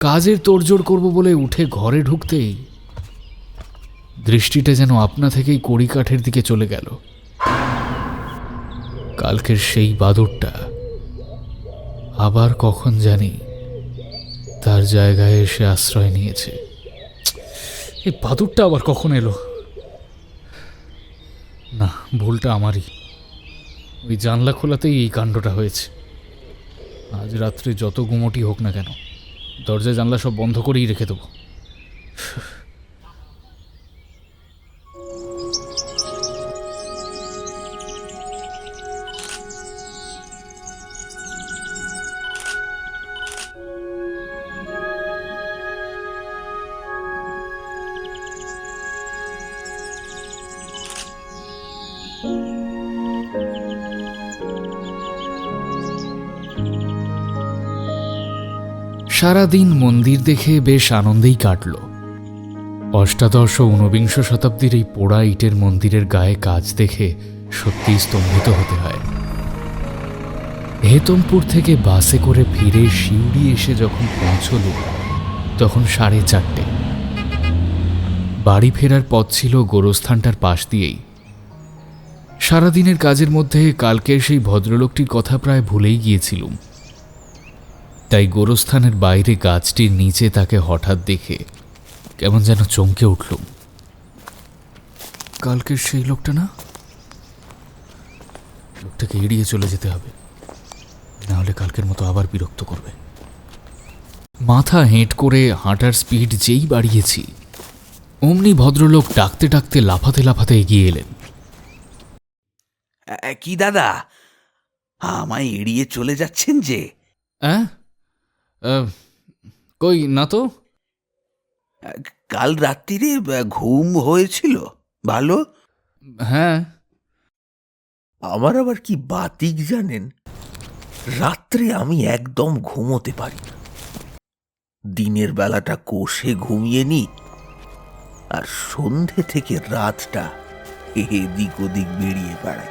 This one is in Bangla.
কাজের তোড়জোড় করব বলে উঠে ঘরে ঢুকতেই দৃষ্টিটা যেন আপনা থেকেই কড়িকাঠের দিকে চলে গেল। কালকের সেই বাদুড়টা আবার কখন জানি তার জায়গায় এসে আশ্রয় নিয়েছে। এই বাদুড়টা আবার কখন এলো? না, ভুলটা আমারই। ওই জানলা খোলাতেই এই কাণ্ডটা হয়েছে। আজ রাত্রে যত গুমোটি হোক না কেন, দরজা জানলা সব বন্ধ করেই রেখে দেবো। সারাদিন মন্দির দেখে বেশ আনন্দেই কাটল। অষ্টাদশ ও ঊনবিংশ শতাব্দীর এই পোড়া ইটের মন্দিরের গায়ে কাজ দেখে সত্যিই স্তম্ভিত হতে হয়। হেতমপুর থেকে বাসে করে ফিরে শিউড়ি এসে যখন পৌঁছল তখন 4:30। বাড়ি ফেরার পথ ছিল গোরস্থানটার পাশ দিয়েই। সারাদিনের কাজের মধ্যে কালকের সেই ভদ্রলোকটির কথা প্রায় ভুলেই গিয়েছিলুম। তাই গোরস্থানের বাইরে গাছটির নিচে তাকে হঠাৎ দেখে কেমন যেন চমকে উঠলুম। কালকের সেই লোকটা না? লোকটাকে এড়িয়ে চলে যেতে হবে, নাহলে কালকের মতো আবার বিরক্ত করবে। মাথা হেঁট করে হাঁটার স্পিড যেই বাড়িয়েছি অমনি ভদ্রলোক ডাকতে ডাকতে লাফাতে লাফাতে এগিয়ে এলেন। কি দাদা, আমায় এড়িয়ে চলে যাচ্ছেন যে? কই না তো। কাল রাত্রিরে ঘুম হয়েছিল ভালো? হ্যাঁ। আমার আবার কি বাতিক জানেন, রাত্রে আমি একদম ঘুমোতে পারি না। দিনের বেলাটা কোষে ঘুমিয়ে নি, আর সন্ধে থেকে রাতটা এদিক ওদিক বেরিয়ে বেড়াই।